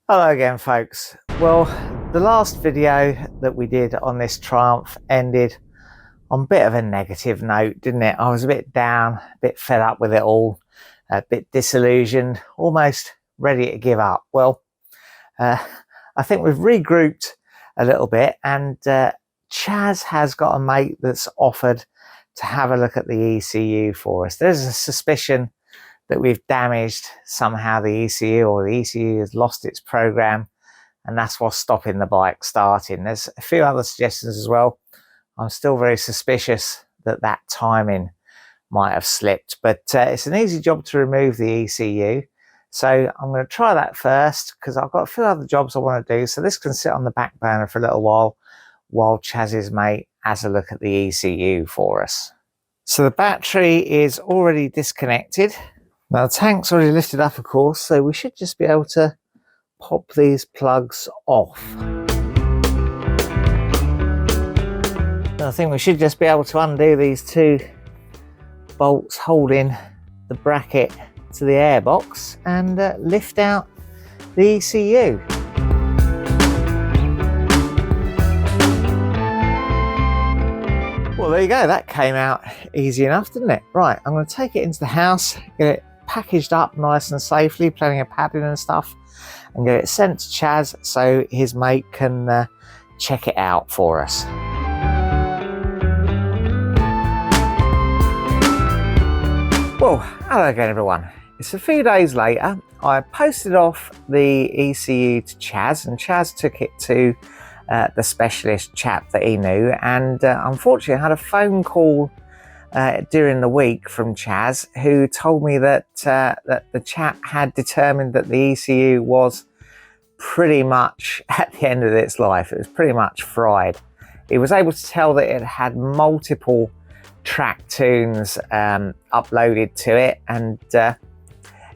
Hello again, folks. Well, the last video that we did on this Triumph ended on a bit of a negative note, didn't it? I was a bit down, a bit fed up with it all, a bit disillusioned, almost ready to give up. Well, I think we've regrouped a little bit, and Chaz has got a mate that's offered to have a look at the ECU for us. There's a suspicion that we've damaged somehow the ECU, or the ECU has lost its program, and that's what's stopping the bike starting. There's a few other suggestions as well. I'm still very suspicious that that timing might have slipped, but it's an easy job to remove the ECU. So I'm going to try that first because I've got a few other jobs I want to do. So this can sit on the back burner for a little while Chaz's mate has a look at the ECU for us. So the battery is already disconnected. Now the tank's already lifted up, of course, so we should just be able to pop these plugs off. I think we should just be able to undo these two bolts holding the bracket to the airbox and lift out the ECU. Well, there you go, that came out easy enough, didn't it? Right, I'm going to take it into the house, get it packaged up nice and safely, plenty of padding and stuff, and get it sent to Chaz so his mate can check it out for us. Well, hello again everyone. It's a few days later. I posted off the ECU to Chaz, and Chaz took it to the specialist chap that he knew, and unfortunately I had a phone call during the week from Chaz, who told me that that the chap had determined that the ECU was pretty much at the end of its life. It was pretty much fried. He was able to tell that it had multiple track tunes uploaded to it, and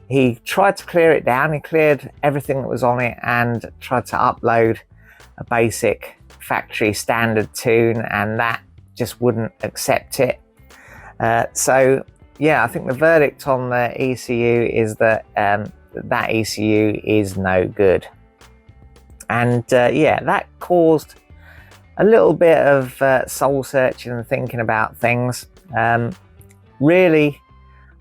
he tried to clear it down. He cleared everything that was on it and tried to upload a basic factory standard tune, and that just wouldn't accept it. So yeah, I think the verdict on the ECU is that that ECU is no good. And yeah, that caused a little bit of soul searching and thinking about things. Really,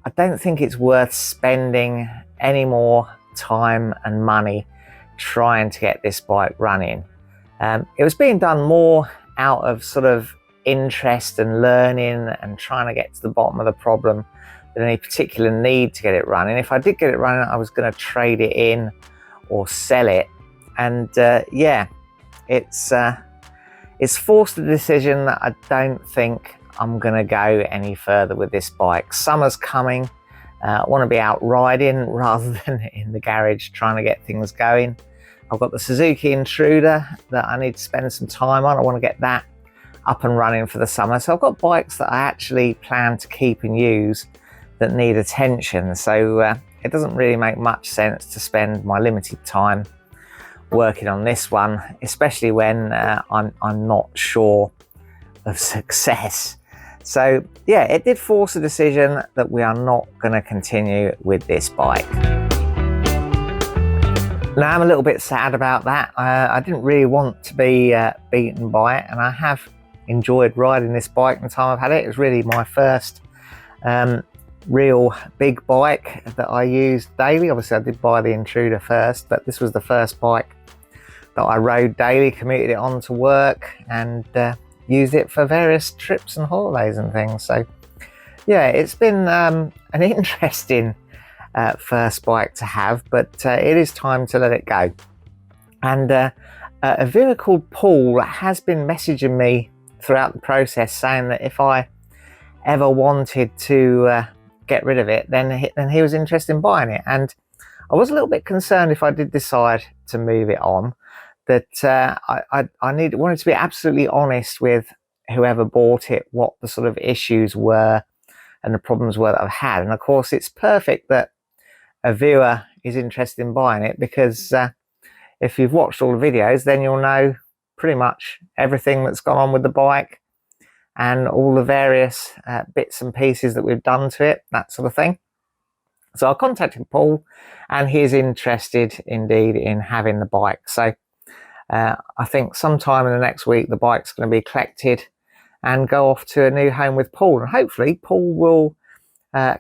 I don't think it's worth spending any more time and money trying to get this bike running. It was being done more out of sort of interest and learning and trying to get to the bottom of the problem than any particular need to get it running. If I did get it running, I was going to trade it in or sell it. And yeah, it's forced a decision that I don't think I'm going to go any further with this bike. Summer's coming. I want to be out riding rather than in the garage trying to get things going. I've got the Suzuki Intruder that I need to spend some time on. I want to get that up and running for the summer. So I've got bikes that I actually plan to keep and use that need attention. So it doesn't really make much sense to spend my limited time working on this one, especially when I'm not sure of success. So yeah, it did force a decision that we are not going to continue with this bike. Now I'm a little bit sad about that. I didn't really want to be beaten by it, and I have enjoyed riding this bike in the time I've had it. It was really my first real big bike that I used daily. Obviously I did buy the Intruder first, but this was the first bike that I rode daily, commuted it on to work, and used it for various trips and holidays and things. So yeah, it's been an interesting first bike to have, but it is time to let it go. And a viewer called Paul has been messaging me throughout the process saying that if I ever wanted to get rid of it, then he was interested in buying it. And I was a little bit concerned if I did decide to move it on, that I wanted to be absolutely honest with whoever bought it, what the sort of issues were and the problems were that I've had. And of course it's perfect that a viewer is interested in buying it, because if you've watched all the videos, then you'll know pretty much everything that's gone on with the bike and all the various bits and pieces that we've done to it, that sort of thing. So I contacted Paul, and he is interested indeed in having the bike. So I think sometime in the next week the bike's going to be collected and go off to a new home with Paul. And hopefully Paul will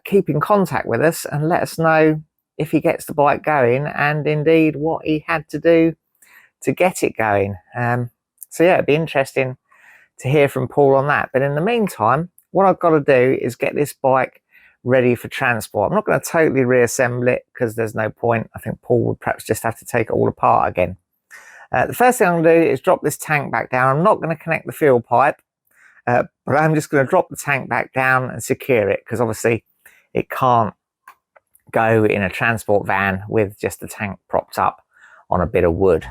keep in contact with us and let us know if he gets the bike going, and indeed what he had to do to get it going. So yeah, it'd be interesting to hear from Paul on that. But in the meantime, what I've got to do is get this bike ready for transport. I'm not going to totally reassemble it because there's no point. I think Paul would perhaps just have to take it all apart again. The first thing I'm going to do is drop this tank back down. I'm not going to connect the fuel pipe, but I'm just going to drop the tank back down and secure it, because obviously it can't go in a transport van with just the tank propped up on a bit of wood.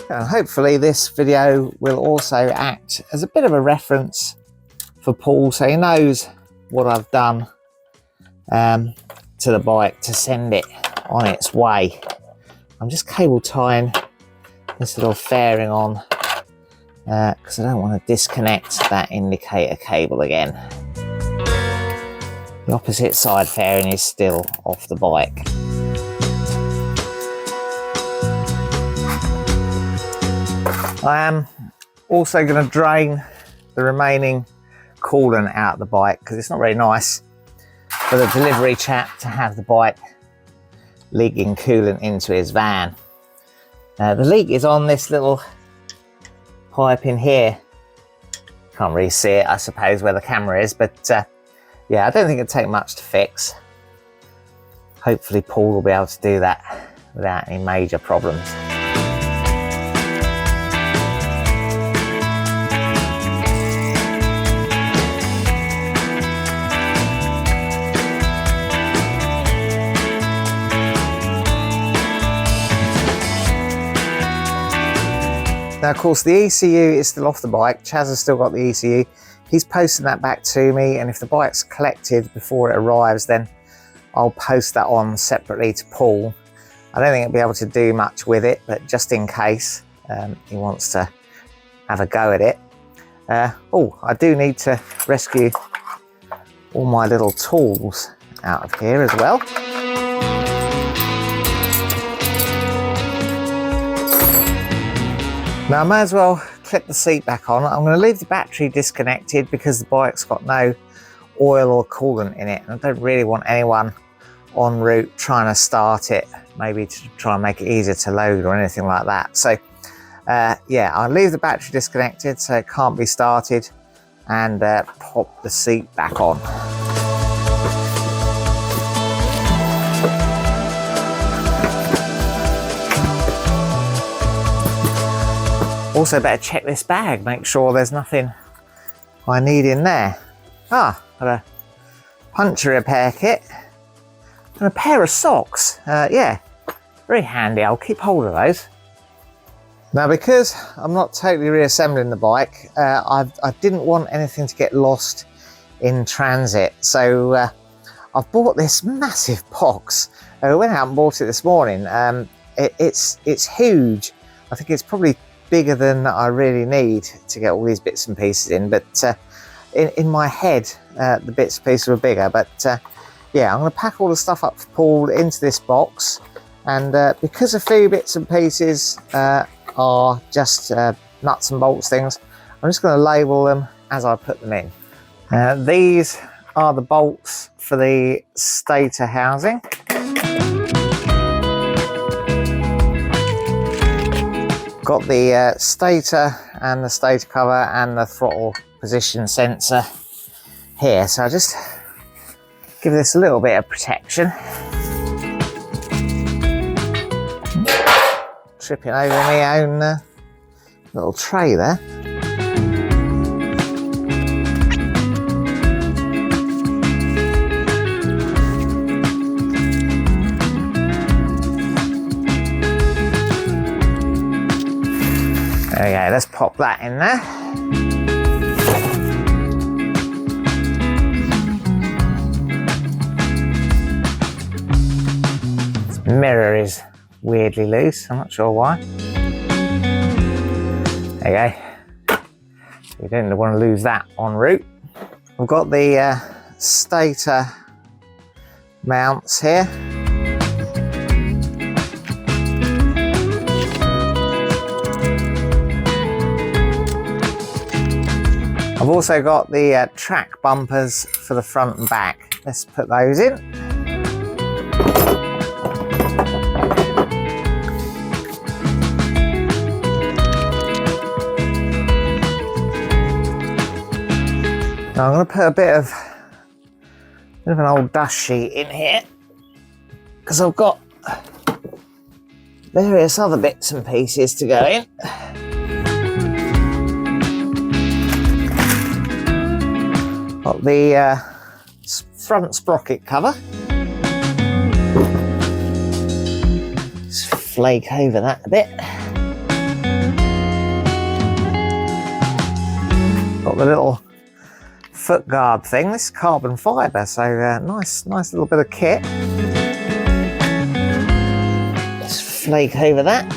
And hopefully this video will also act as a bit of a reference for Paul, so he knows what I've done to the bike to send it on its way. I'm just cable tying this little fairing on because I don't want to disconnect that indicator cable again. The opposite side fairing is still off the bike. I am also going to drain the remaining coolant out of the bike, because it's not very nice for the delivery chap to have the bike leaking coolant into his van. The leak is on this little pipe in here. Can't really see it, I suppose, where the camera is, but yeah, I don't think it'd take much to fix. Hopefully Paul will be able to do that without any major problems. Now, of course, the ECU is still off the bike. Chaz has still got the ECU. He's posting that back to me, and if the bike's collected before it arrives, then I'll post that on separately to Paul. I don't think he'll be able to do much with it, but just in case he wants to have a go at it. Oh, I do need to rescue all my little tools out of here as well. Now I may as well clip the seat back on. I'm going to leave the battery disconnected because the bike's got no oil or coolant in it. And I don't really want anyone en route trying to start it, maybe to try and make it easier to load or anything like that. So yeah, I'll leave the battery disconnected so it can't be started, and pop the seat back on. Also better check this bag, make sure there's nothing I need in there. Got a puncture repair kit and a pair of socks. Yeah, very handy. I'll keep hold of those. Now, because I'm not totally reassembling the bike, I didn't want anything to get lost in transit. So I've bought this massive box. I went out and bought it this morning. It's huge. I think it's probably bigger than I really need to get all these bits and pieces in, but in my head the bits and pieces were bigger. But yeah, I'm going to pack all the stuff up for Paul into this box, and because a few bits and pieces are just nuts and bolts things, I'm just going to label them as I put them in. These are the bolts for the stator housing. Got the stator and the stator cover and the throttle position sensor here, so I'll just give this a little bit of protection. Tripping over my own little tray there. There we go, let's pop that in there. This mirror is weirdly loose, I'm not sure why. There you go. We don't want to lose that en route. We've got the stator mounts here. I've also got the track bumpers for the front and back. Let's put those in. Now I'm going to put a bit of an old dust sheet in here because I've got various other bits and pieces to go in. Got the front sprocket cover. Just flake over that a bit. Got the little foot guard thing. This is carbon fibre, so nice little bit of kit. Just flake over that.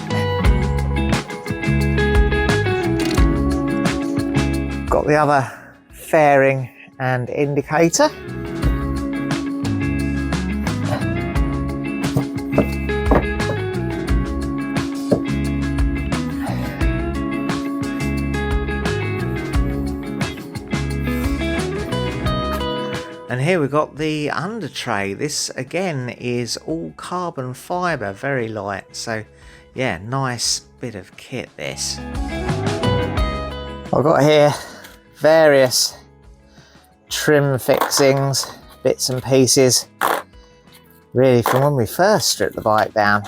Got the other fairing and indicator. And here we've got the under tray. This again is all carbon fibre, very light. So yeah, nice bit of kit this. I've got here various trim fixings, bits and pieces, really from when we first stripped the bike down.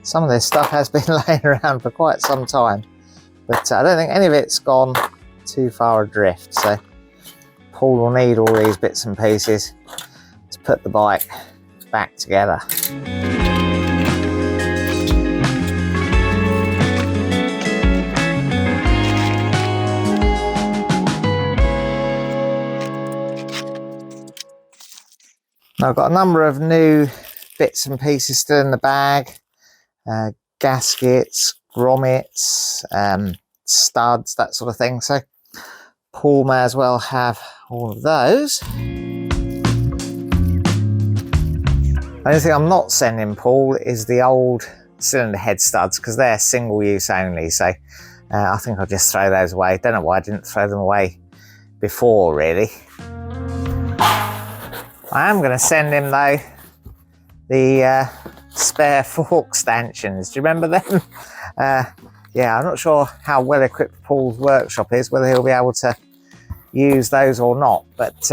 Some of this stuff has been laying around for quite some time, but I don't think any of it's gone too far adrift, so Paul will need all these bits and pieces to put the bike back together. Now I've got a number of new bits and pieces still in the bag, gaskets, grommets, studs, that sort of thing, so Paul may as well have all of those. The only thing I'm not sending Paul is the old cylinder head studs, because they're single use only, so I think I'll just throw those away. Don't know why I didn't throw them away before, really. I am going to send him though the spare fork stanchions. Do you remember them? Yeah, I'm not sure how well equipped Paul's workshop is, whether he'll be able to use those or not, but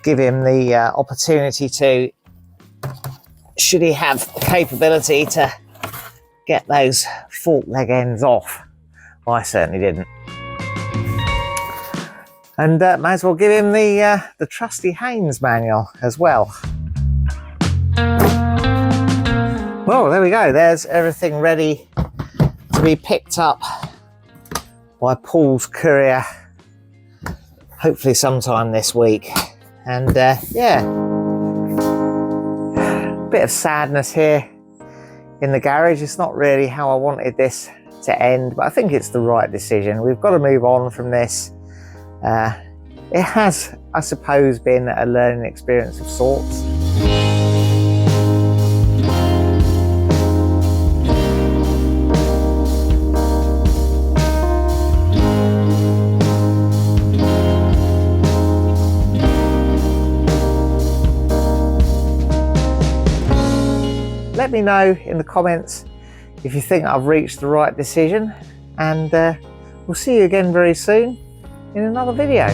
give him the opportunity to, should he have the capability to get those fork leg ends off. Well, I certainly didn't. And may as well give him the trusty Haynes manual as well. Well, there we go. There's everything ready to be picked up by Paul's courier, hopefully sometime this week. And yeah, bit of sadness here in the garage. It's not really how I wanted this to end, but I think it's the right decision. We've got to move on from this. It has, I suppose, been a learning experience of sorts. Let me know in the comments if you think I've reached the right decision, and we'll see you again very soon in another video.